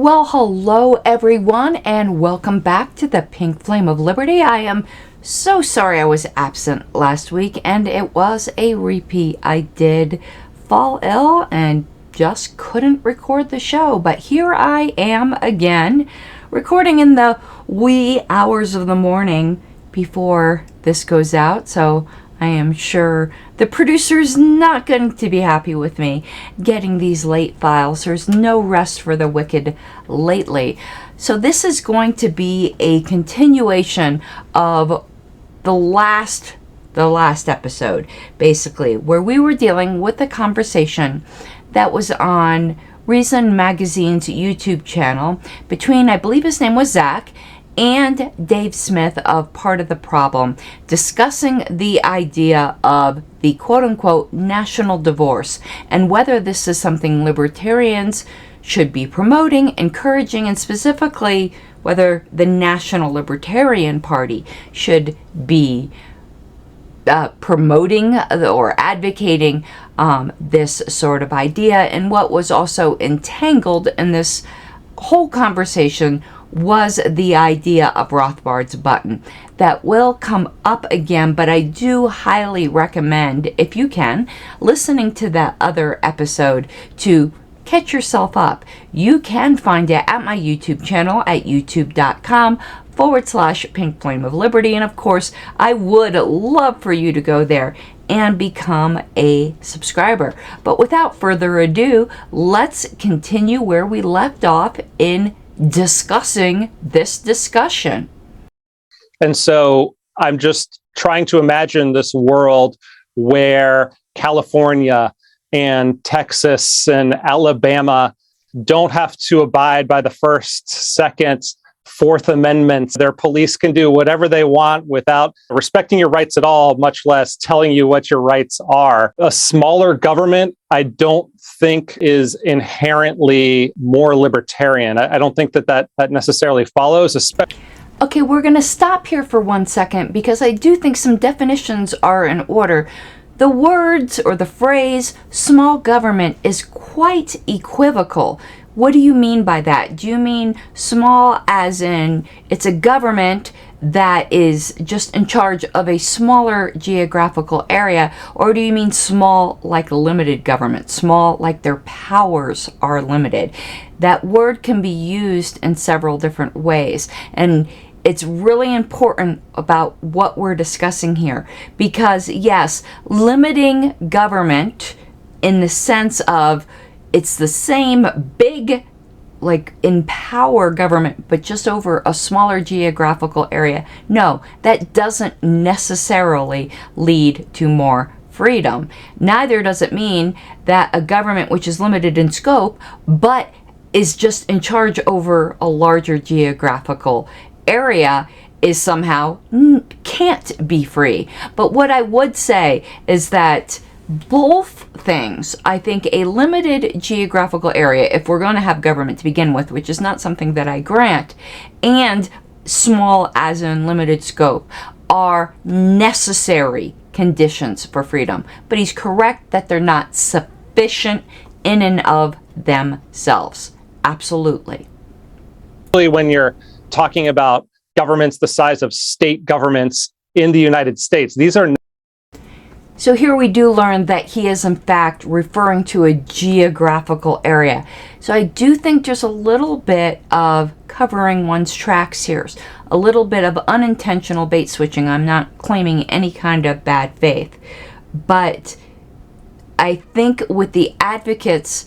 Well, hello everyone, and welcome back to the Pink Flame of Liberty. I am so sorry I was absent last week, and it was a repeat. I did fall ill and just couldn't record the show, but here I am again, recording in the wee hours of the morning before this goes out, so I am sure the producer's not going to be happy with me getting these late files. There's no rest for the wicked lately. So this is going to be a continuation of the last episode, basically, where we were dealing with the conversation that was on Reason Magazine's YouTube channel between, I believe his name was Zach, and Dave Smith of Part of the Problem, discussing the idea of the quote-unquote national divorce and whether this is something libertarians should be promoting, encouraging, and specifically whether the National Libertarian Party should be promoting or advocating this sort of idea. And what was also entangled in this whole conversation was the idea of Rothbard's button. That will come up again, but I do highly recommend, if you can, listening to that other episode to catch yourself up. You can find it at my YouTube channel at youtube.com/Pink Flame of Liberty. And of course, I would love for you to go there and become a subscriber. But without further ado, let's continue where we left off in discussing this discussion. And so I'm just trying to imagine this world where California and Texas and Alabama don't have to abide by the First, Second, Fourth Amendments. Their police can do whatever they want without respecting your rights at all, much less telling you what your rights are. A smaller government, I don't think is inherently more libertarian. I don't think that necessarily follows, especially. Okay, we're going to stop here for 1 second because I do think some definitions are in order. The words or the phrase small government is quite equivocal. What do you mean by that? Do you mean small as in it's a government that is just in charge of a smaller geographical area? Or do you mean small like limited government, small like their powers are limited? That word can be used in several different ways. And it's really important about what we're discussing here. Because yes, limiting government in the sense of it's the same big, like in power government, but just over a smaller geographical area. No, that doesn't necessarily lead to more freedom. Neither does it mean that a government which is limited in scope, but is just in charge over a larger geographical area is somehow can't be free. But what I would say is that both things, I think a limited geographical area, if we're going to have government to begin with, which is not something that I grant, and small as in limited scope, are necessary conditions for freedom. But he's correct that they're not sufficient in and of themselves. Absolutely. When you're talking about governments the size of state governments in the United States, these are. So here we do learn that he is in fact referring to a geographical area. So I do think there's a little bit of covering one's tracks here, a little bit of unintentional bait switching. I'm not claiming any kind of bad faith, but I think with the advocates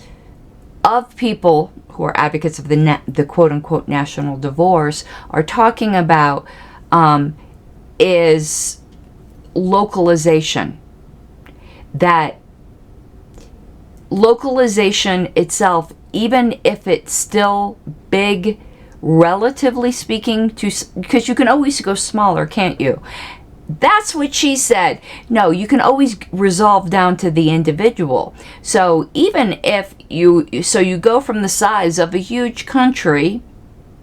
of people who are advocates of the quote-unquote national divorce are talking about is localization. That localization itself, even if it's still big, relatively speaking, because you can always go smaller, can't you? That's what she said. No, you can always resolve down to the individual. So even if you go from the size of a huge country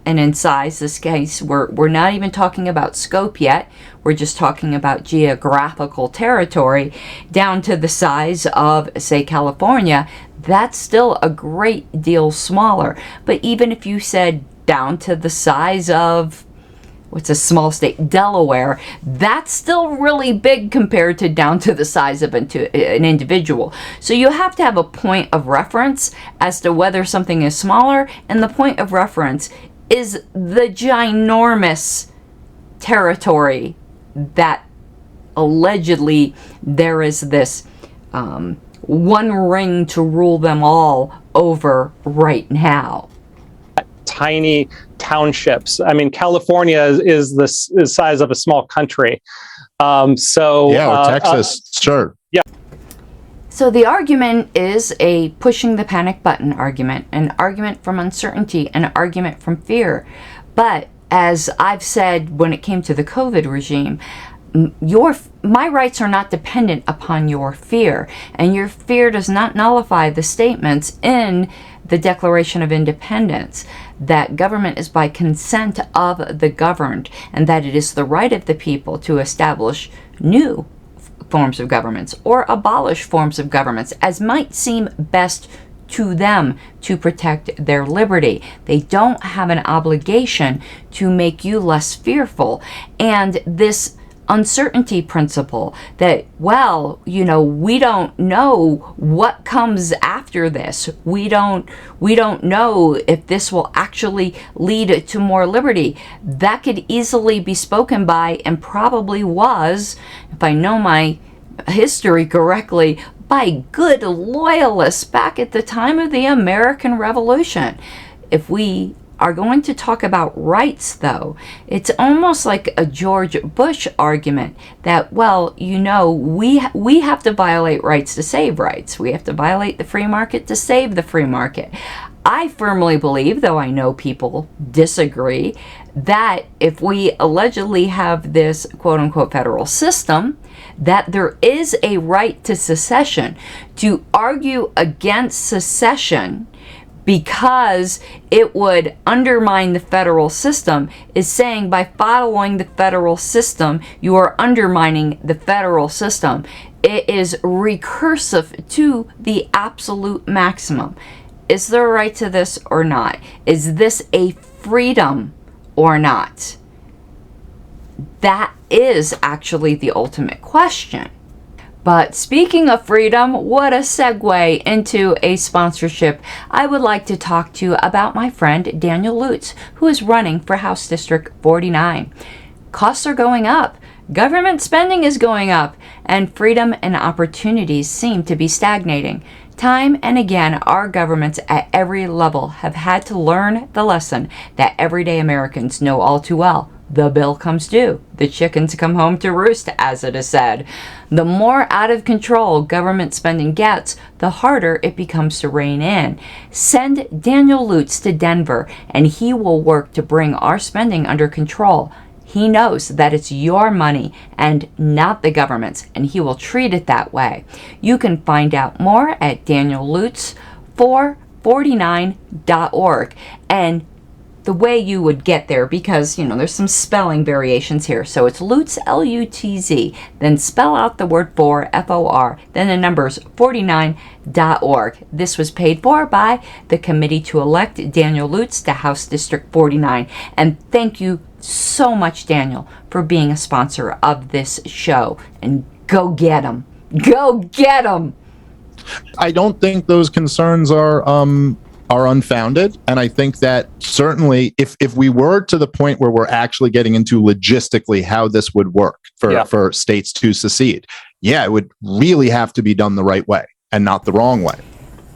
and in size. This case, we're not even talking about scope yet. We're just talking about geographical territory, down to the size of, say, California. That's still a great deal smaller. But even if you said down to the size of, what's a small state, Delaware, that's still really big compared to down to the size of an individual. So you have to have a point of reference as to whether something is smaller, and the point of reference is the ginormous territory that allegedly there is this one ring to rule them all over right now. Tiny townships. I mean, California is the size of a small country. Or Texas, sure. Yeah. So the argument is a pushing the panic button argument, an argument from uncertainty, an argument from fear. But as I've said when it came to the COVID regime, my rights are not dependent upon your fear, and your fear does not nullify the statements in the Declaration of Independence that government is by consent of the governed, and that it is the right of the people to establish new forms of governments or abolish forms of governments as might seem best to them to protect their liberty. They don't have an obligation to make you less fearful. And this uncertainty principle that, well, we don't know what comes after this. We don't know if this will actually lead to more liberty. That could easily be spoken by, and probably was, if I know my history correctly, by good loyalists back at the time of the American Revolution. If we are going to talk about rights, though, it's almost like a George Bush argument that, well, we have to violate rights to save rights. We have to violate the free market to save the free market. I firmly believe, though I know people disagree, that if we allegedly have this quote-unquote federal system, that there is a right to secession. To argue against secession because it would undermine the federal system is saying by following the federal system, you are undermining the federal system. It is recursive to the absolute maximum. Is there a right to this or not? Is this a freedom or not? That is actually the ultimate question. But speaking of freedom, what a segue into a sponsorship. I would like to talk to you about my friend Daniel Lutz, who is running for House District 49. Costs are going up, government spending is going up, and freedom and opportunities seem to be stagnating. Time and again, our governments at every level have had to learn the lesson that everyday Americans know all too well. The bill comes due. The chickens come home to roost, as it is said. The more out of control government spending gets, the harder it becomes to rein in. Send Daniel Lutz to Denver, and he will work to bring our spending under control. He knows that it's your money and not the government's, and he will treat it that way. You can find out more at DanielLutz449.org. And the way you would get there, because, there's some spelling variations here. So it's Lutz, L-U-T-Z, then spell out the word for, F-O-R, then the numbers 49.org. This was paid for by the committee to elect Daniel Lutz to House District 49. And thank you so much, Daniel, for being a sponsor of this show. And go get him. Go get him. I don't think those concerns are unfounded, and I think that certainly if we were to the point where we're actually getting into logistically how this would work for states to secede, it would really have to be done the right way and not the wrong way.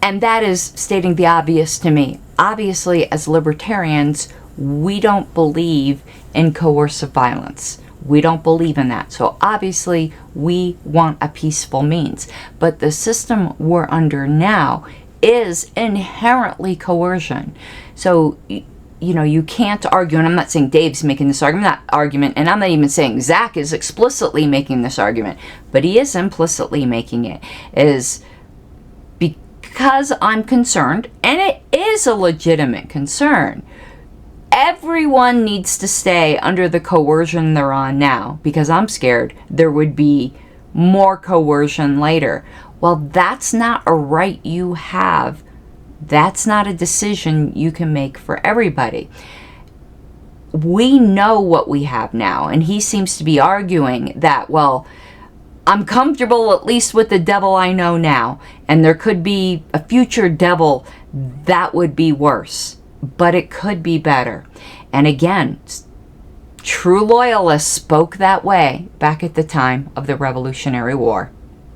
And that is stating the obvious to me. Obviously, as libertarians, we don't believe in coercive violence. We don't believe in that. So obviously, we want a peaceful means. But the system we're under now is inherently coercion. So, you can't argue, and I'm not saying Dave's making this argument, and I'm not even saying Zach is explicitly making this argument, but he is implicitly making it, is because I'm concerned, and it is a legitimate concern. everyone needs to stay under the coercion they're on now, because I'm scared there would be more coercion later. Well, that's not a right you have. That's not a decision you can make for everybody. We know what we have now, and he seems to be arguing that, well, I'm comfortable at least with the devil I know now, and there could be a future devil that would be worse, but it could be better. And again, true loyalists spoke that way back at the time of the Revolutionary War.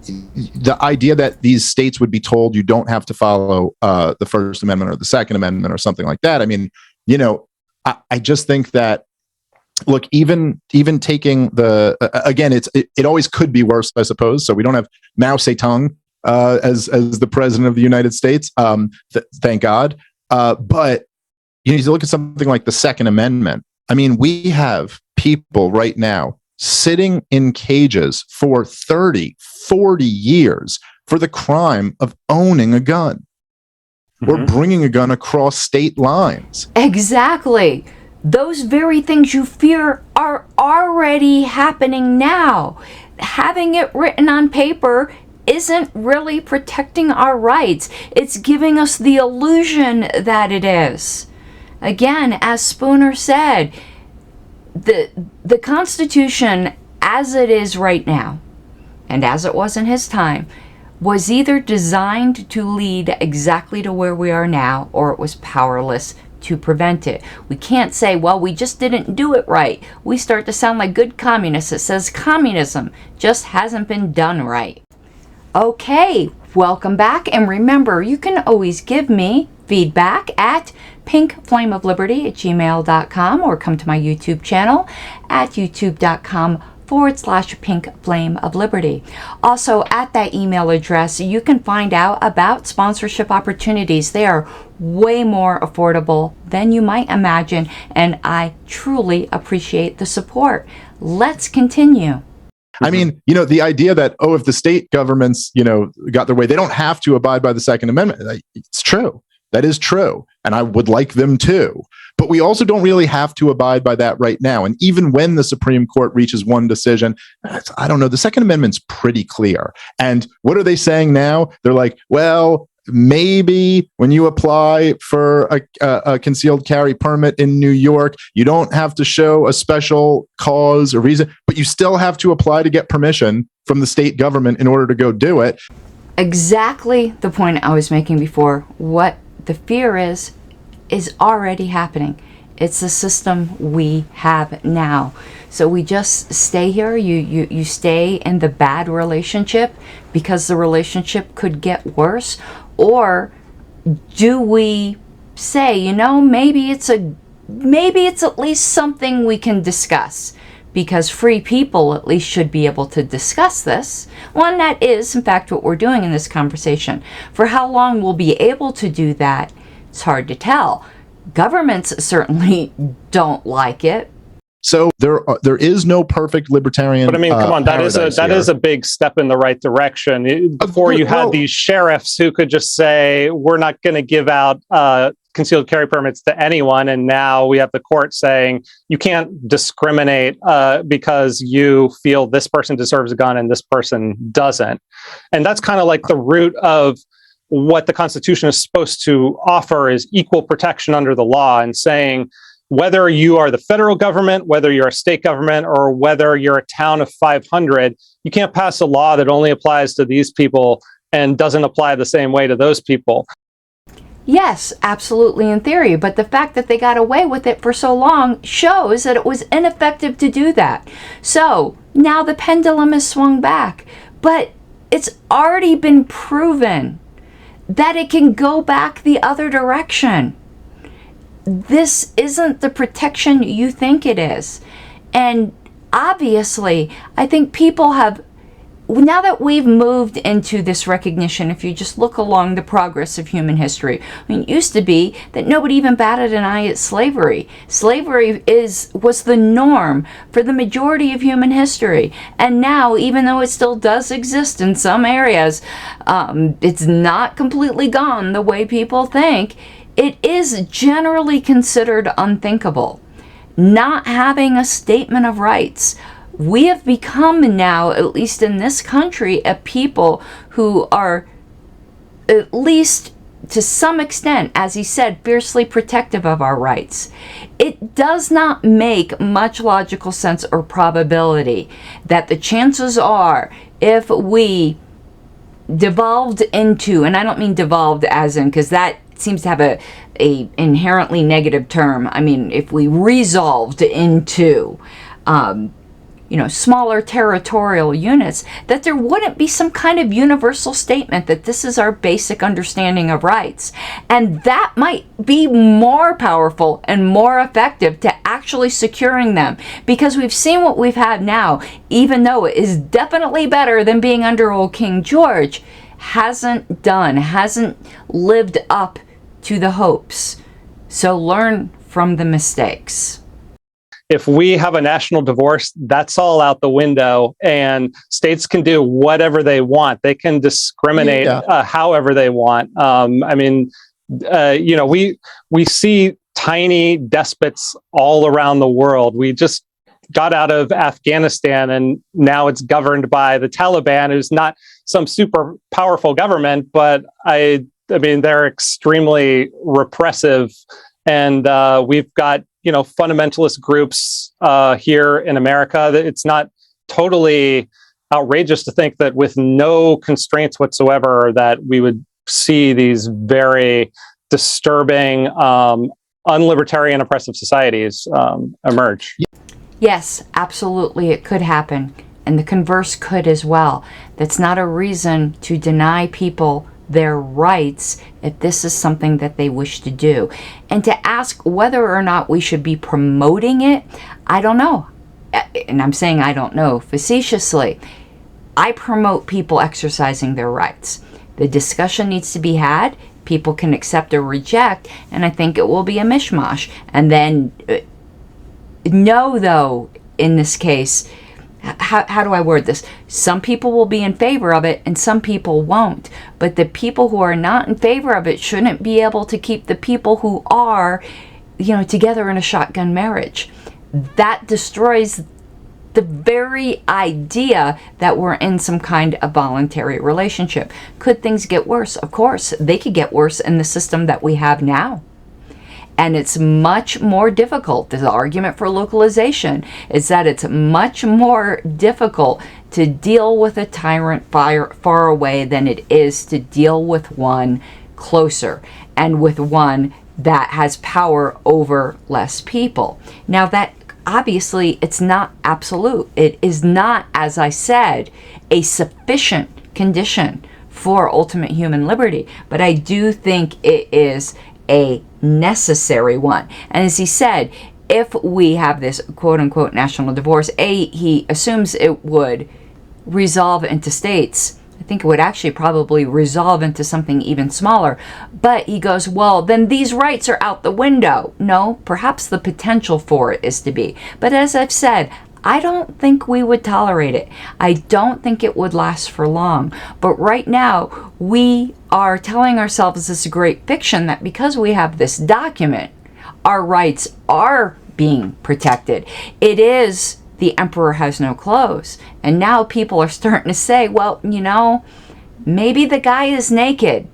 The idea that these states would be told you don't have to follow the First Amendment or the Second Amendment or something like that. I mean, I just think that, look, even taking the again, it always could be worse, I suppose. So we don't have Mao Zedong as the president of the United States, thank God. But you need to look at something like the Second Amendment. I mean, we have people right now sitting in cages for 30, 40 years for the crime of owning a gun or bringing a gun across state lines. Exactly. Those very things you fear are already happening now. Having it written on paper isn't really protecting our rights. It's giving us the illusion that it is. Again, as Spooner said, the Constitution as it is right now, and as it was in his time, was either designed to lead exactly to where we are now, or it was powerless to prevent it. We can't say, well, we just didn't do it right. We start to sound like good communists. It says communism just hasn't been done right. Okay, welcome back. And remember, you can always give me feedback at pinkflameofliberty@gmail.com or come to my YouTube channel at youtube.com/Pink Flame of Liberty. Also, at that email address, you can find out about sponsorship opportunities. They are way more affordable than you might imagine, and I truly appreciate the support. Let's continue. I mean, the idea that, if the state governments, got their way, they don't have to abide by the Second Amendment. It's true. That is true. And I would like them to. But we also don't really have to abide by that right now. And even when the Supreme Court reaches one decision, I don't know, the Second Amendment's pretty clear. And what are they saying now? They're like, well, maybe when you apply for a concealed carry permit in New York, you don't have to show a special cause or reason, but you still have to apply to get permission from the state government in order to go do it. Exactly the point I was making before. What the fear is already happening. It's the system we have now. So we just stay here. You stay in the bad relationship because the relationship could get worse, or do we say, maybe it's at least something we can discuss, because free people at least should be able to discuss this. Well, and that is, in fact, what we're doing in this conversation. For how long we'll be able to do that, it's hard to tell. Governments certainly don't like it. So there is no perfect libertarian. But I mean, come on, that is a big step in the right direction. Before you had these sheriffs who could just say, we're not going to give out concealed carry permits to anyone, and now we have the court saying you can't discriminate because you feel this person deserves a gun and this person doesn't. And that's kind of like the root of what the Constitution is supposed to offer, is equal protection under the law, and saying whether you are the federal government, whether you're a state government, or whether you're a town of 500, you can't pass a law that only applies to these people and doesn't apply the same way to those people. Yes, absolutely, in theory, but the fact that they got away with it for so long shows that it was ineffective to do that. So now the pendulum has swung back, but it's already been proven that it can go back the other direction. This isn't the protection you think it is. And obviously, I think people have, now that we've moved into this recognition, if you just look along the progress of human history, it used to be that nobody even batted an eye at slavery. Slavery was the norm for the majority of human history. And now, even though it still does exist in some areas, it's not completely gone the way people think. it is generally considered unthinkable. Not having a statement of rights. We have become now, at least in this country, a people who are, at least to some extent, as he said, fiercely protective of our rights. It does not make much logical sense or probability that the chances are, if we devolved into, and I don't mean devolved as in, because that seems to have a inherently negative term. I mean, if we resolved into, smaller territorial units, that there wouldn't be some kind of universal statement that this is our basic understanding of rights. And that might be more powerful and more effective to actually securing them, because we've seen what we've had now, even though it is definitely better than being under old King George, hasn't lived up to the hopes. So learn from the mistakes. If we have a national divorce, that's all out the window, and states can do whatever they want. They can discriminate however they want. We see tiny despots all around the world. We just got out of Afghanistan, and now it's governed by the Taliban, who's not some super powerful government, but they're extremely repressive, and we've got fundamentalist groups here in America. It's not totally outrageous to think that with no constraints whatsoever that we would see these very disturbing, unlibertarian, oppressive societies emerge. Yes, absolutely, it could happen. And the converse could as well. That's not a reason to deny people their rights if this is something that they wish to do. And to ask whether or not we should be promoting it, I don't know. And I'm saying I don't know facetiously. I promote people exercising their rights. The discussion needs to be had. People can accept or reject, and I think it will be a mishmash. And then know, though, in this case, how do I word this? Some people will be in favor of it and some people won't. But the people who are not in favor of it shouldn't be able to keep the people who are, together in a shotgun marriage. That destroys the very idea that we're in some kind of voluntary relationship. Could things get worse? Of course, they could get worse in the system that we have now. And it's much more difficult. The argument for localization is that it's much more difficult to deal with a tyrant far away than it is to deal with one closer, and with one that has power over less people. Now, that obviously, it's not absolute. It is not, as I said, a sufficient condition for ultimate human liberty. But I do think it is a necessary one. And as he said, if we have this quote-unquote national divorce, he assumes it would resolve into states. I think it would actually probably resolve into something even smaller. But he goes, well, then these rights are out the window. No, perhaps the potential for it is to be. But as I've said, I don't think we would tolerate it. I don't think it would last for long. But right now, we are telling ourselves this great fiction that because we have this document, our rights are being protected. It is the emperor has no clothes. And now people are starting to say, well, maybe the guy is naked.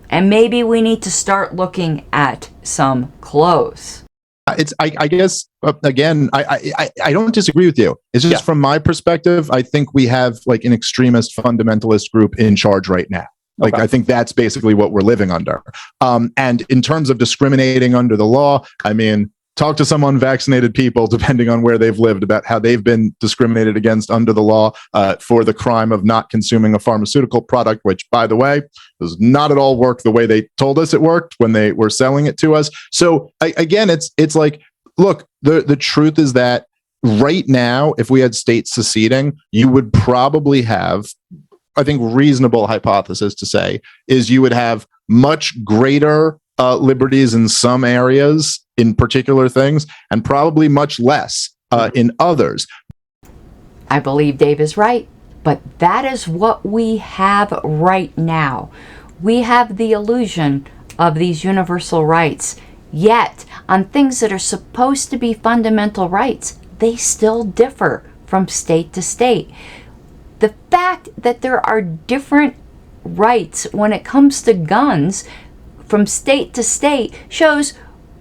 And maybe we need to start looking at some clothes. I guess, again, I don't disagree with you. It's just from my perspective, I think we have like an extremist fundamentalist group in charge right now. Like, I think that's basically what we're living under. And in terms of discriminating under the law, talk to some unvaccinated people, depending on where they've lived, about how they've been discriminated against under the law for the crime of not consuming a pharmaceutical product, which, by the way, does not at all work the way they told us it worked when they were selling it to us. So again, it's like, look, the truth is that right now, if we had states seceding, you would probably have, I think, reasonable hypothesis to say is you would have much greater liberties in some areas, in particular things, and probably much less in others. I believe Dave is right, but that is what we have right now. We have the illusion of these universal rights. Yet, on things that are supposed to be fundamental rights, they still differ from state to state. The fact that there are different rights when it comes to guns from state to state shows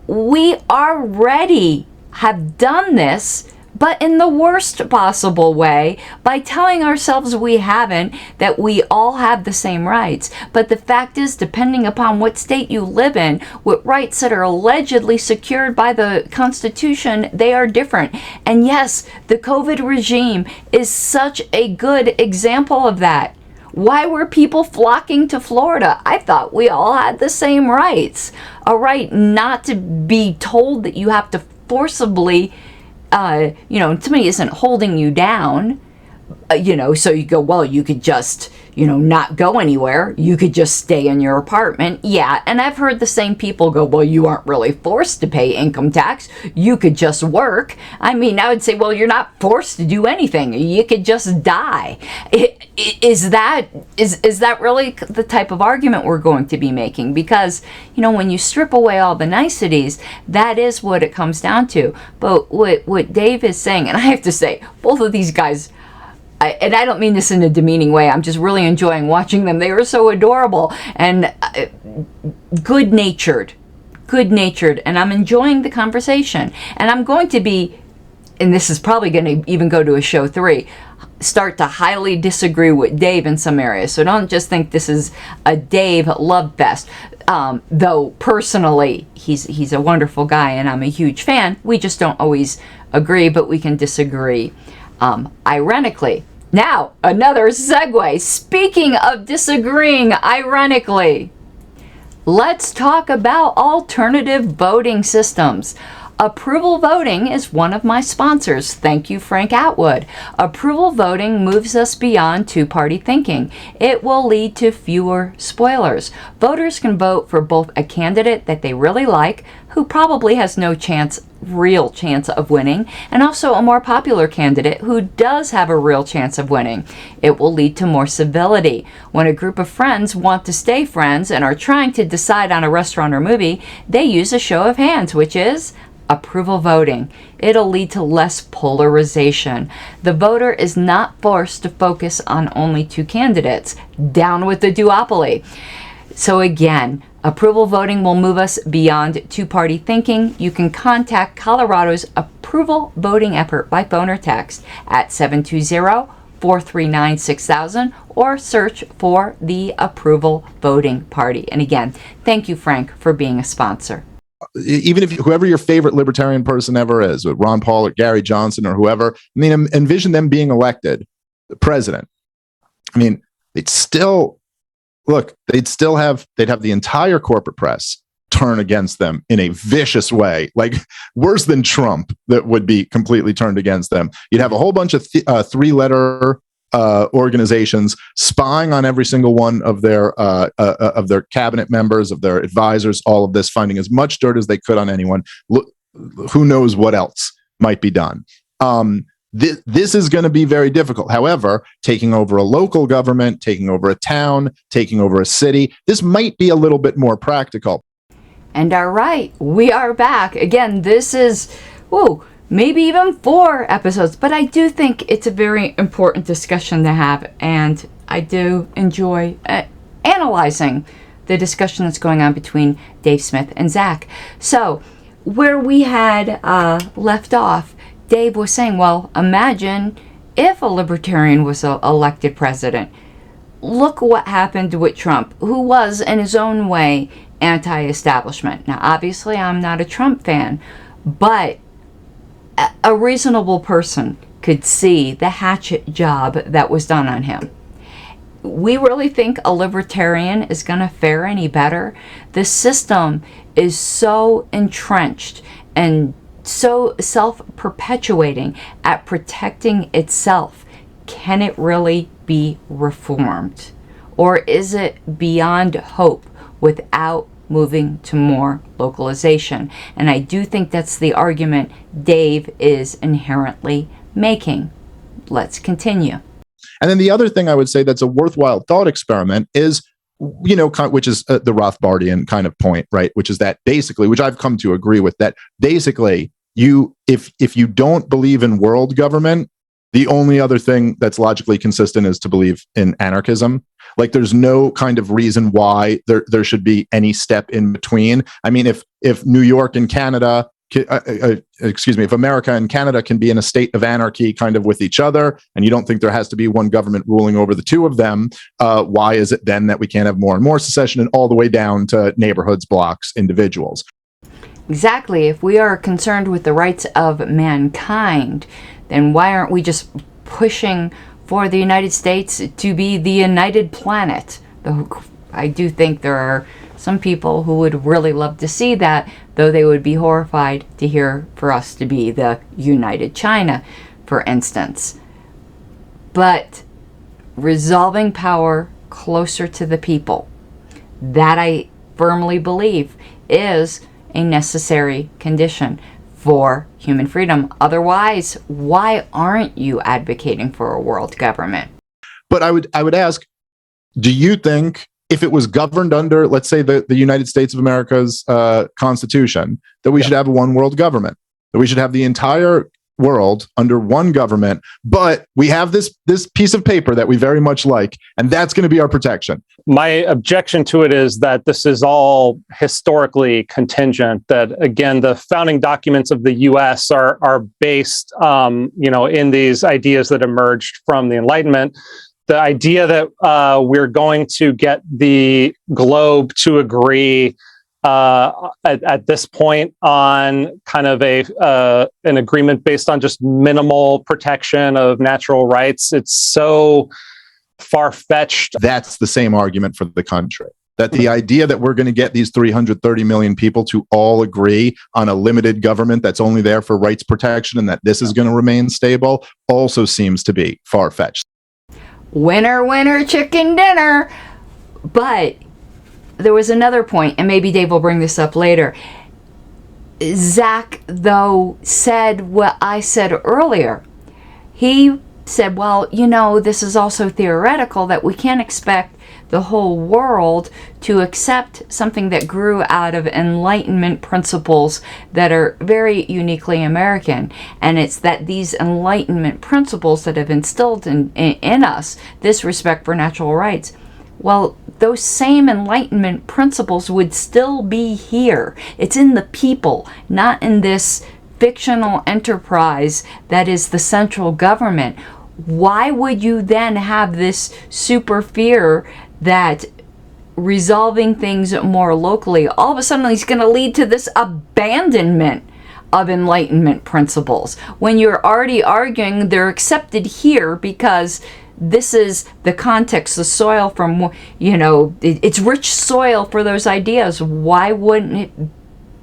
we already have done this, but in the worst possible way, by telling ourselves we haven't, that we all have the same rights. But the fact is, depending upon what state you live in, with rights that are allegedly secured by the Constitution, they are different. And yes, the COVID regime is such a good example of that. Why were people flocking to Florida? I thought we all had the same rights. A right not to be told that you have to forcibly somebody isn't holding you down, so you go, well, you could just, not go anywhere. You could just stay in your apartment. Yeah, and I've heard the same people go, well, you aren't really forced to pay income tax. You could just work. I mean, I would say, well, you're not forced to do anything. You could just die. Is that really the type of argument we're going to be making? Because, when you strip away all the niceties, that is what it comes down to. But what Dave is saying, and I have to say, both of these guys, and I don't mean this in a demeaning way, I'm just really enjoying watching them. They are so adorable and good-natured, and I'm enjoying the conversation. And I'm going to be, and this is probably going to even go to a show 3, start to highly disagree with Dave in some areas. So don't just think this is a Dave love fest. Though personally, he's a wonderful guy and I'm a huge fan. We just don't always agree, but we can disagree. Ironically. Now, another segue. Speaking of disagreeing, ironically, let's talk about alternative voting systems. Approval voting is one of my sponsors. Thank you, Frank Atwood. Approval voting moves us beyond two-party thinking. It will lead to fewer spoilers. Voters can vote for both a candidate that they really like, who probably has no real chance of winning, and also a more popular candidate who does have a real chance of winning. It will lead to more civility. When a group of friends want to stay friends and are trying to decide on a restaurant or movie, they use a show of hands, which is approval voting. It'll lead to less polarization. The voter is not forced to focus on only two candidates. Down with the duopoly. So again, approval voting will move us beyond two-party thinking. You can contact Colorado's approval voting effort by phone or text at 720-439-6000 or search for the Approval Voting Party. And again, thank you, Frank, for being a sponsor. Even if whoever your favorite libertarian person ever is, Ron Paul or Gary Johnson or whoever, I mean, envision them being elected president. I mean, they'd have the entire corporate press turn against them in a vicious way, like worse than Trump, that would be completely turned against them. You'd have a whole bunch of three-letter organizations spying on every single one of their cabinet members, of their advisors, all of this, finding as much dirt as they could on anyone. Who knows what else might be done. This is going to be very difficult. However, taking over a local government, taking over a town, taking over a city, this might be a little bit more practical. And all right, we are back. Again, this is, maybe even 4 episodes, but I do think it's a very important discussion to have, and I do enjoy analyzing the discussion that's going on between Dave Smith and Zach. So, where we had left off, Dave was saying, well, imagine if a libertarian was elected president. Look what happened with Trump, who was, in his own way, anti-establishment. Now, obviously, I'm not a Trump fan, but a reasonable person could see the hatchet job that was done on him. We really think a libertarian is going to fare any better? The system is so entrenched and so self-perpetuating at protecting itself. Can it really be reformed? Or is it beyond hope without moving to more localization? And I do think that's the argument Dave is inherently making. Let's continue. And then the other thing I would say that's a worthwhile thought experiment is, which is the Rothbardian kind of point, right? Which is that basically, which I've come to agree with, that basically if you don't believe in world government, the only other thing that's logically consistent is to believe in anarchism. Like, there's no kind of reason why there should be any step in between. I mean, if New York and Canada, if America and Canada can be in a state of anarchy kind of with each other, and you don't think there has to be one government ruling over the two of them, why is it then that we can't have more and more secession, and all the way down to neighborhoods, blocks, individuals? Exactly. If we are concerned with the rights of mankind, then why aren't we just pushing for the United States to be the united planet? I do think there are some people who would really love to see that, though they would be horrified to hear for us to be the united China, for instance. But resolving power closer to the people, that I firmly believe is a necessary condition for human freedom. Otherwise, why aren't you advocating for a world government? But I would ask, do you think if it was governed under, let's say, the United States of America's Constitution, that we should have a one world government, that we should have the entire world under one government, but we have this piece of paper that we very much like, and that's going to be our protection? My objection to it is that this is all historically contingent. That, again, the founding documents of the U.S. are based, in these ideas that emerged from the Enlightenment. The idea that we're going to get the globe to agree at this point on kind of an agreement based on just minimal protection of natural rights, it's so far-fetched. That's the same argument for the country. That the idea that we're going to get these 330 million people to all agree on a limited government that's only there for rights protection, and that this is going to remain stable, also seems to be far-fetched. Winner, winner, chicken dinner. But there was another point, and maybe Dave will bring this up later. Zach, though, said what I said earlier. He said, well, this is also theoretical, that we can't expect the whole world to accept something that grew out of Enlightenment principles that are very uniquely American. And it's that these Enlightenment principles that have instilled in us this respect for natural rights, well, those same Enlightenment principles would still be here. It's in the people, not in this fictional enterprise that is the central government. Why would you then have this super fear that resolving things more locally all of a sudden is going to lead to this abandonment of Enlightenment principles, when you're already arguing they're accepted here because this is the context, the soil from, it's rich soil for those ideas. Why wouldn't it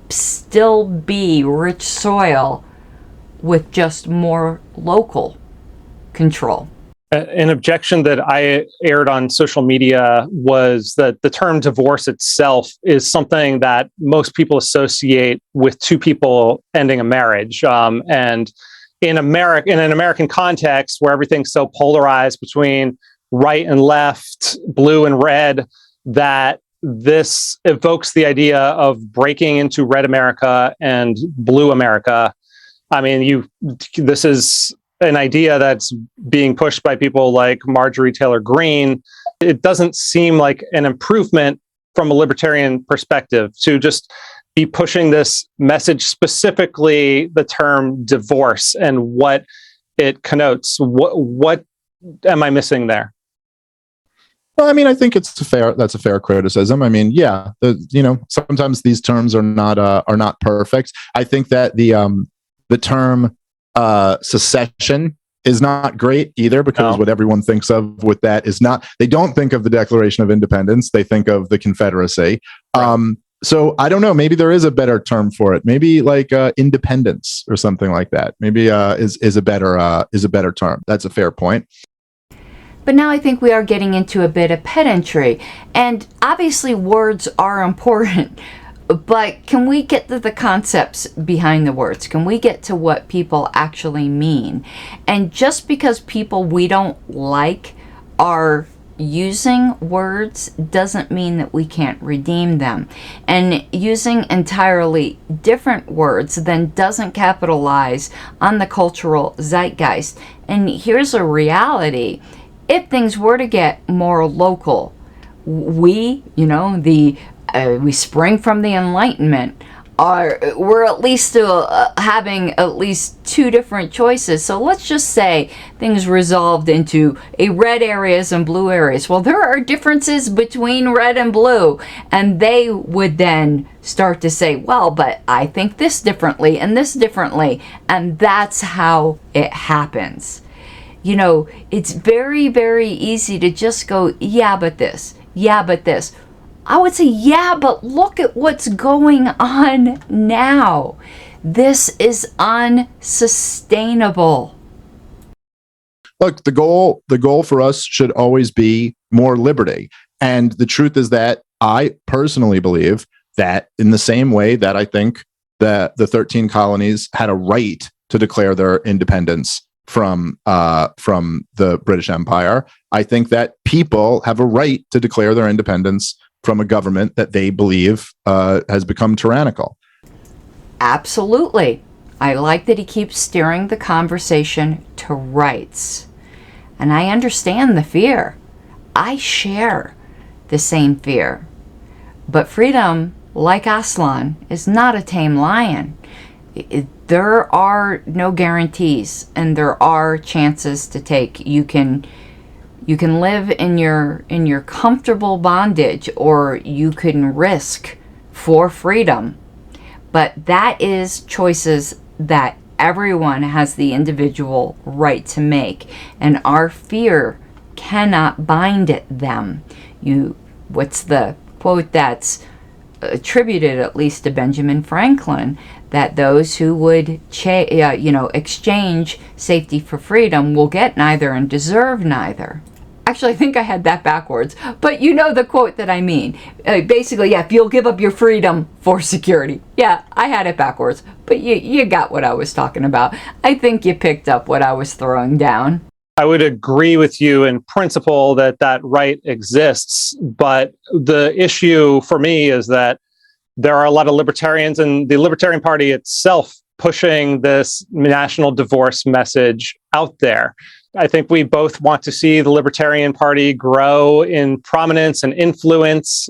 still be rich soil with just more local control? An objection that I aired on social media was that the term divorce itself is something that most people associate with two people ending a marriage. And in an American context where everything's so polarized between right and left, blue and red, that this evokes the idea of breaking into red America and blue America. I mean, this is an idea that's being pushed by people like Marjorie Taylor Greene. It doesn't seem like an improvement from a libertarian perspective to just be pushing this message, specifically the term divorce and what it connotes. What am I missing there? Well, I mean, I think that's a fair criticism. I mean, yeah, sometimes these terms are not perfect. I think that the term secession is not great either, because what everyone thinks of with that is not, they don't think of the Declaration of Independence, they think of the Confederacy. Right. So I don't know, maybe there is a better term for it. Maybe like independence or something like that. Maybe is a better term. That's a fair point. But now I think we are getting into a bit of pedantry, and obviously words are important. But can we get to the concepts behind the words? Can we get to what people actually mean? And just because people we don't like are using words doesn't mean that we can't redeem them. And using entirely different words then doesn't capitalize on the cultural zeitgeist. And here's a reality. If things were to get more local, we spring from the Enlightenment, we're at least having at least two different choices. So let's just say things resolved into a red areas and blue areas. Well, there are differences between red and blue, and they would then start to say, well, but I think this differently and this differently, and that's how it happens. It's very, very easy to just go, yeah, but this, yeah, but this. I would say, yeah, but look at what's going on now. This is unsustainable. Look, the goal for us should always be more liberty. And the truth is that I personally believe that in the same way that I think that the 13 colonies had a right to declare their independence from the British Empire, I think that people have a right to declare their independence from a government that they believe has become tyrannical. Absolutely. I like that he keeps steering the conversation to rights. And I understand the fear. I share the same fear. But freedom, like Aslan, is not a tame lion. There are no guarantees, and there are chances to take. You can live in your comfortable bondage, or you can risk for freedom. But that is choices that everyone has the individual right to make, and our fear cannot bind them. What's the quote that's attributed at least to Benjamin Franklin, that those who would exchange safety for freedom will get neither and deserve neither. Actually, I think I had that backwards, but you know the quote that I mean. Basically, yeah, if you'll give up your freedom for security. Yeah, I had it backwards, but you got what I was talking about. I think you picked up what I was throwing down. I would agree with you in principle that right exists, but the issue for me is that there are a lot of libertarians, and the Libertarian Party itself pushing this national divorce message out there. I think we both want to see the Libertarian Party grow in prominence and influence.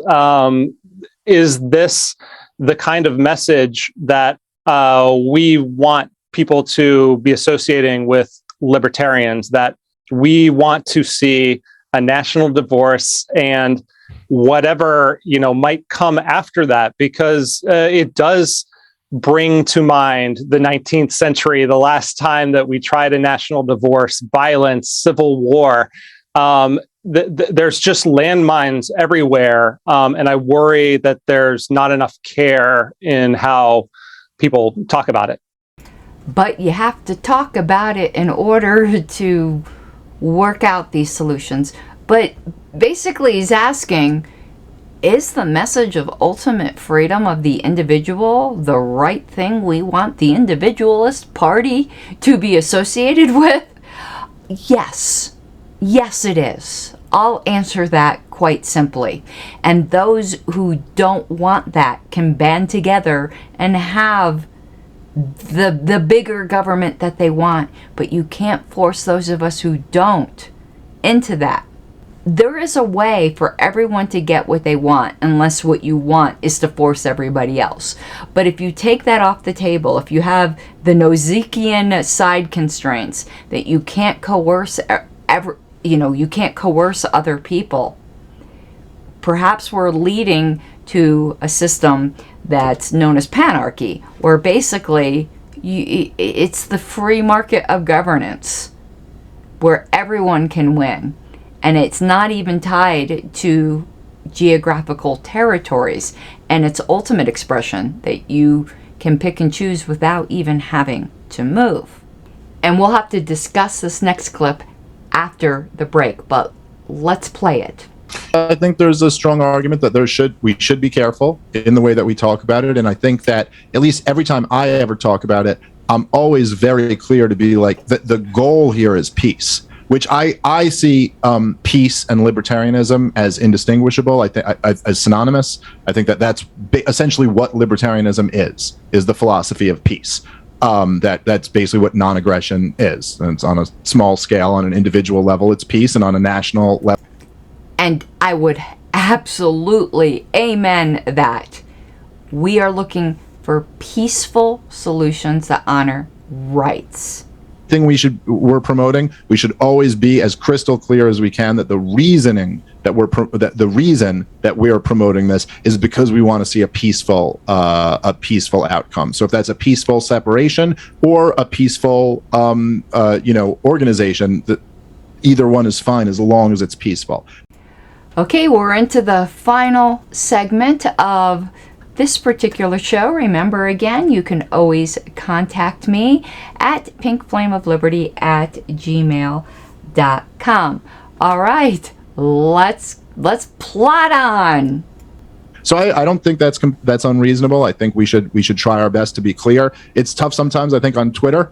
Is this the kind of message that we want people to be associating with libertarians, that we want to see a national divorce and whatever might come after that? Because it does bring to mind the 19th century, the last time that we tried a national divorce, violence, civil war. There's just landmines everywhere. And I worry that there's not enough care in how people talk about it. But you have to talk about it in order to work out these solutions. But basically he's asking, is the message of ultimate freedom of the individual the right thing we want the individualist party to be associated with? Yes. Yes, it is. I'll answer that quite simply. And those who don't want that can band together and have the bigger government that they want. But you can't force those of us who don't into that. There is a way for everyone to get what they want, unless what you want is to force everybody else. But if you take that off the table, if you have the Nozikian side constraints that you can't coerce you can't coerce other people, perhaps we're leading to a system that's known as panarchy, where basically it's the free market of governance, where everyone can win. And it's not even tied to geographical territories, and its ultimate expression that you can pick and choose without even having to move. And we'll have to discuss this next clip after the break, but let's play it. I think there's a strong argument that we should be careful in the way that we talk about it. And I think that at least every time I ever talk about it, I'm always very clear to be like, the goal here is peace. which I see peace and libertarianism as indistinguishable. I think as synonymous. I think that's essentially what libertarianism is the philosophy of peace. That's basically what non-aggression is. And it's on a small scale, on an individual level, it's peace, and on a national level. And I would absolutely amen that. We are looking for peaceful solutions that honor rights. Thing we're promoting, we should always be as crystal clear as we can that the reason that we are promoting this is because we want to see a peaceful outcome. So if that's a peaceful separation or a peaceful organization, that either one is fine as long as it's peaceful. Okay, we're into the final segment of this particular show. Remember, again, you can always contact me at pinkflameofliberty@gmail.com. All right, let's plot on. So I don't think that's unreasonable. I think we should try our best to be clear. It's tough sometimes, I think, on Twitter.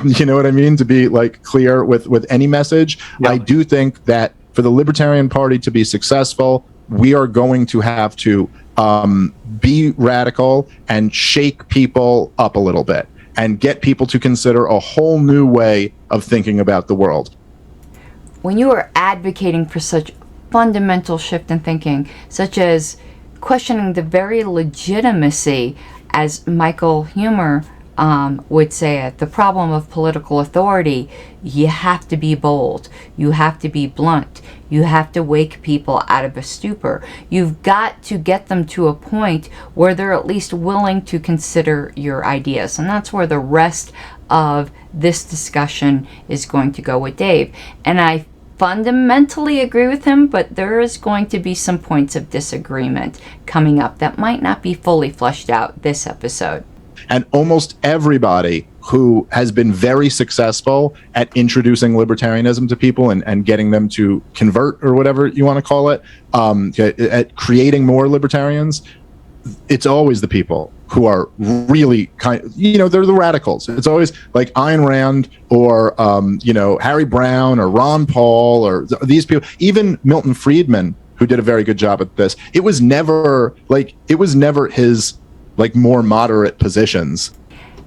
You know what I mean? To be like clear with any message. Yeah. I do think that for the Libertarian Party to be successful, we are going to have to be radical and shake people up a little bit and get people to consider a whole new way of thinking about the world. When you are advocating for such fundamental shift in thinking, such as questioning the very legitimacy, as Michael Huemer would say it, the problem of political authority, you have to be bold. You have to be blunt. You have to wake people out of a stupor. You've got to get them to a point where they're at least willing to consider your ideas. And that's where the rest of this discussion is going to go with Dave. And I fundamentally agree with him, but there is going to be some points of disagreement coming up that might not be fully fleshed out this episode. And almost everybody who has been very successful at introducing libertarianism to people and getting them to convert, or whatever you want to call it, at creating more libertarians, it's always the people who are really they're the radicals. It's always like Ayn Rand or, Harry Brown or Ron Paul or these people, even Milton Friedman, who did a very good job at this. It was never his more moderate positions.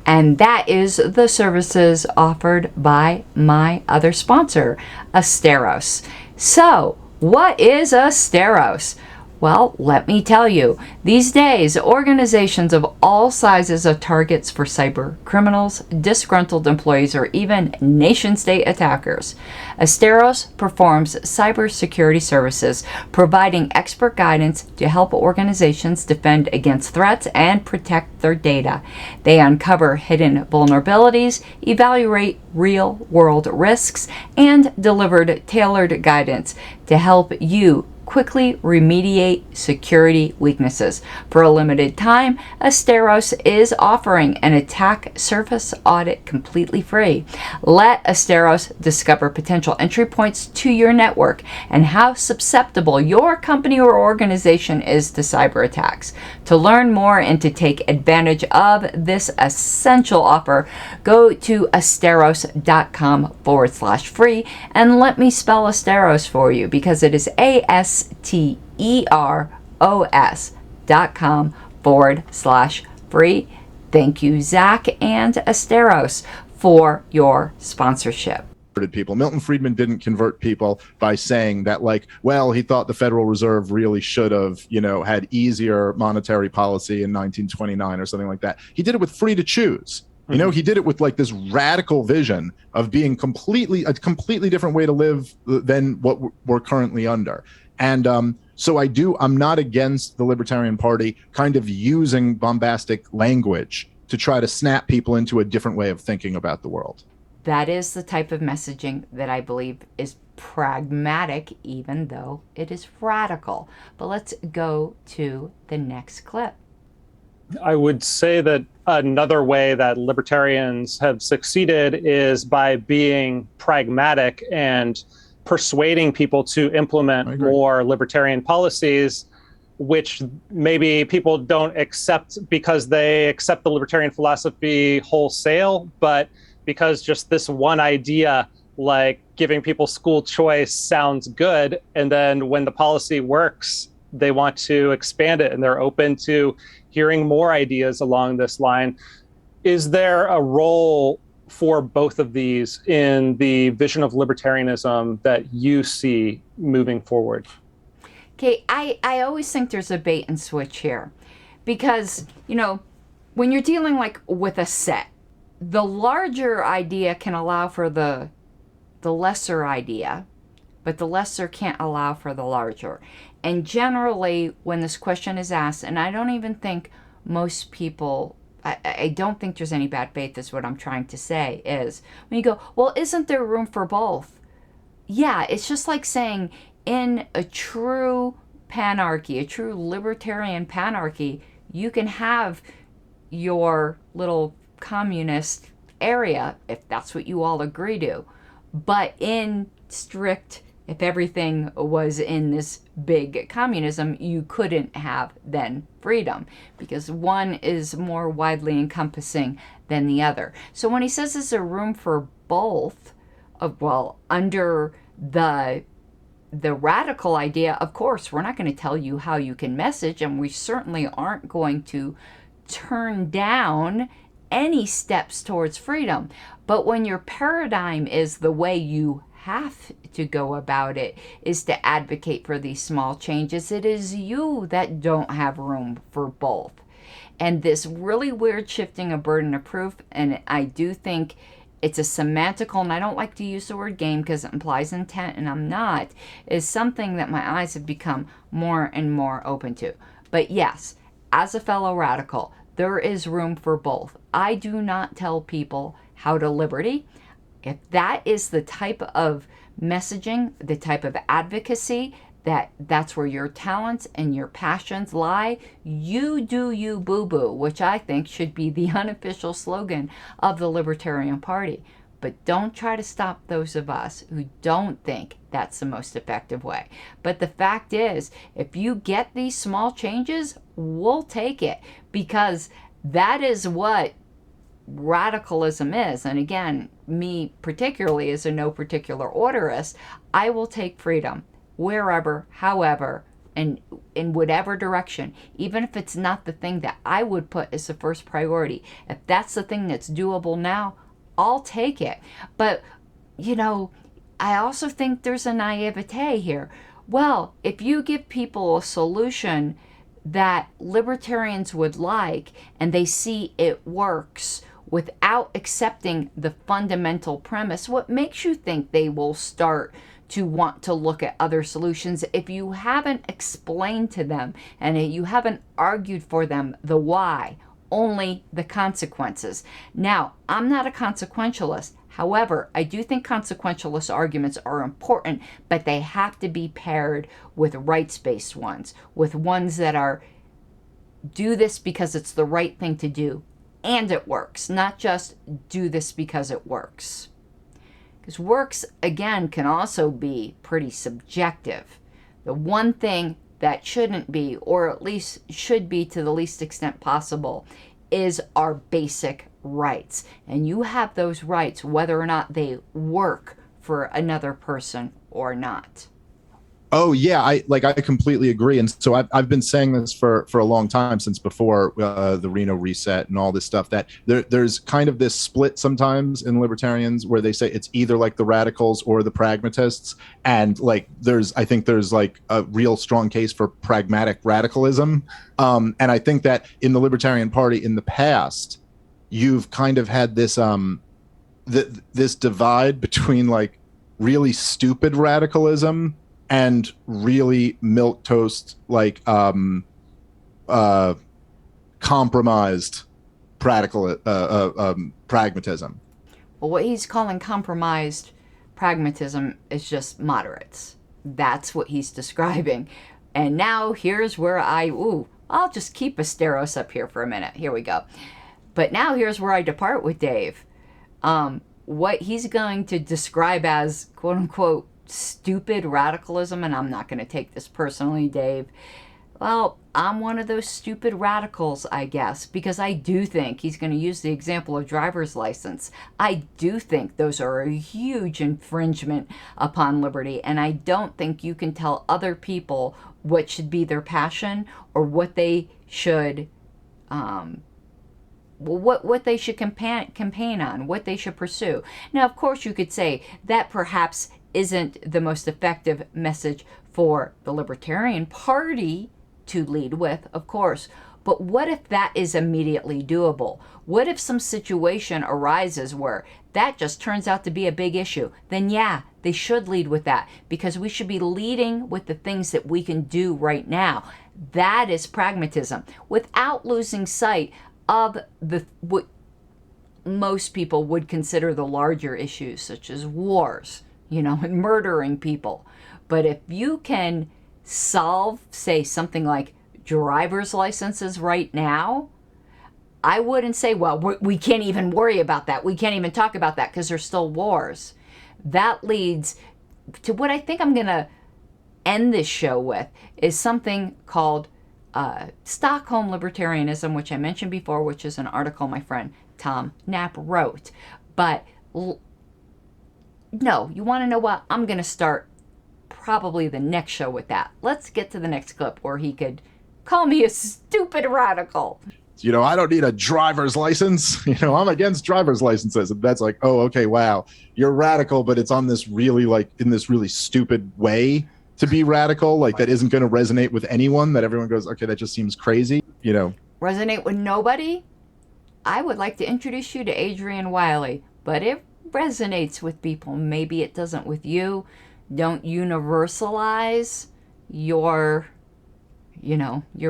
And that is the services offered by my other sponsor, Asteros. So, what is Asteros? Well, let me tell you, these days, organizations of all sizes are targets for cyber criminals, disgruntled employees, or even nation-state attackers. Asteros performs cybersecurity services, providing expert guidance to help organizations defend against threats and protect their data. They uncover hidden vulnerabilities, evaluate real-world risks, and deliver tailored guidance to help you quickly remediate security weaknesses. For a limited time, Asteros is offering an attack surface audit completely free. Let Asteros discover potential entry points to your network and how susceptible your company or organization is to cyber attacks. To learn more and to take advantage of this essential offer, go to asteros.com/free, and let me spell Asteros for you, because it is ASTEROS.com/free. Thank you, Zach and Asteros, for your sponsorship. People. Milton Friedman didn't convert people by saying that, he thought the Federal Reserve really should have, had easier monetary policy in 1929 or something like that. He did it with free to choose. He did it with this radical vision of being a completely different way to live than what we're currently under. And so I'm not against the Libertarian Party kind of using bombastic language to try to snap people into a different way of thinking about the world. That is the type of messaging that I believe is pragmatic, even though it is radical. But let's go to the next clip. I would say that another way that libertarians have succeeded is by being pragmatic and persuading people to implement more libertarian policies, which maybe people don't accept because they accept the libertarian philosophy wholesale, but because just this one idea like giving people school choice sounds good, and then when the policy works, they want to expand it and they're open to hearing more ideas along this line. Is there a role for both of these in the vision of libertarianism that you see moving forward? Okay, I always think there's a bait and switch here because, when you're dealing like with a set, the larger idea can allow for the lesser idea, but the lesser can't allow for the larger. And generally, when this question is asked, and I don't even think most people, I don't think there's any bad faith, is what I'm trying to say, is when you go, well, isn't there room for both? Yeah, it's just like saying in a true panarchy, a true libertarian panarchy, you can have your little communist area if that's what you all agree to. But in strict, if everything was in this big communism, you couldn't have then freedom because one is more widely encompassing than the other. So when he says there's a room for both, under the radical idea, of course, we're not going to tell you how you can message, and we certainly aren't going to turn down any steps towards freedom. But when your paradigm is the way you have to go about it is to advocate for these small changes, it is you that don't have room for both. And this really weird shifting of burden of proof, and I do think it's a semantical, and I don't like to use the word game because it implies intent, and I'm not, is something that my eyes have become more and more open to. But yes, as a fellow radical, there is room for both. I do not tell people how to liberty. If that is the type of messaging, the type of advocacy, that's where your talents and your passions lie, you do you, boo-boo, which I think should be the unofficial slogan of the Libertarian Party. But don't try to stop those of us who don't think that's the most effective way. But the fact is, if you get these small changes, we'll take it, because that is what radicalism is. And again, me particularly as a no particular orderist, I will take freedom wherever, however, and in whatever direction, even if it's not the thing that I would put as the first priority. If that's the thing that's doable now, I'll take it. But, I also think there's a naivete here. Well, if you give people a solution that libertarians would like and they see it works without accepting the fundamental premise, what makes you think they will start to want to look at other solutions if you haven't explained to them and you haven't argued for them the why, only the consequences? Now, I'm not a consequentialist. However, I do think consequentialist arguments are important, but they have to be paired with rights-based ones, with ones that are do this because it's the right thing to do and it works, not just do this because it works. Because works, again, can also be pretty subjective. The one thing that shouldn't be, or at least should be to the least extent possible, is our basic rights. And you have those rights whether or not they work for another person or not. Oh yeah, I completely agree, and so I've been saying this for a long time, since before the Reno Reset and all this stuff, that there's kind of this split sometimes in libertarians where they say it's either like the radicals or the pragmatists, and I think there's a real strong case for pragmatic radicalism, and I think that in the Libertarian Party in the past, you've kind of had this this divide between really stupid radicalism and really milquetoast, compromised pragmatism. Well, what he's calling compromised pragmatism is just moderates. That's what he's describing. And now here's where I'll just keep Asteros up here for a minute. Here we go. But now here's where I depart with Dave. What he's going to describe as, quote unquote, stupid radicalism, and I'm not going to take this personally, Dave. Well, I'm one of those stupid radicals, I guess, because I do think he's going to use the example of driver's license. I do think those are a huge infringement upon liberty, and I don't think you can tell other people what should be their passion or what they should what they should campaign on, what they should pursue. Now, of course, you could say that perhaps isn't the most effective message for the Libertarian Party to lead with, of course. But what if that is immediately doable? What if some situation arises where that just turns out to be a big issue? Then yeah, they should lead with that, because we should be leading with the things that we can do right now. That is pragmatism, without losing sight of what most people would consider the larger issues, such as wars, and murdering people. But if you can solve, say, something like driver's licenses right now, I wouldn't say, well, we can't even worry about that. We can't even talk about that because there's still wars. That leads to what I think I'm going to end this show with, is something called Stockholm Libertarianism, which I mentioned before, which is an article my friend Tom Knapp wrote. But no, you want to know what? I'm going to start probably the next show with that. Let's get to the next clip where he could call me a stupid radical. I don't need a driver's license. I'm against driver's licenses. And that's like, oh, okay, wow, you're radical, but it's on this really in this really stupid way to be radical, that isn't going to resonate with anyone, that everyone goes, okay, that just seems crazy, Resonate with nobody? I would like to introduce you to Adrian Wiley, but it resonates with people. Maybe it doesn't with you. Don't universalize your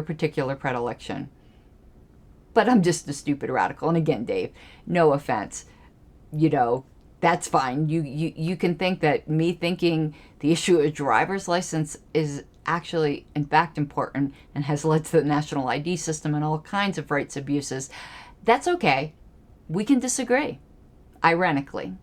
particular predilection. But I'm just a stupid radical. And again, Dave, no offense. That's fine. You can think that me thinking the issue of driver's license is actually, in fact, important and has led to the national ID system and all kinds of rights abuses. That's okay. We can disagree, ironically.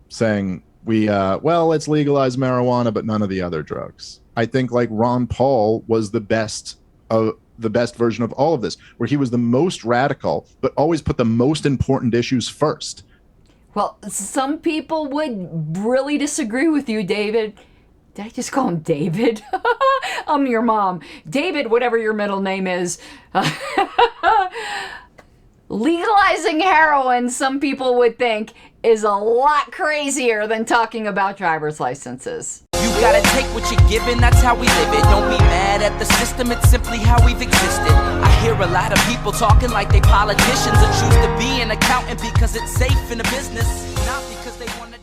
Saying let's legalize marijuana, but none of the other drugs. I think Ron Paul was the best version of all of this, where he was the most radical, but always put the most important issues first. Well, some people would really disagree with you, David. Did I just call him David? I'm your mom. David, whatever your middle name is. Legalizing heroin, some people would think, is a lot crazier than talking about driver's licenses. You gotta take what you're given, that's how we live it. Don't be mad at the system, it's simply how we've existed. I hear a lot of people talking like they politicians and choose to be an accountant because it's safe in a business, not because they want to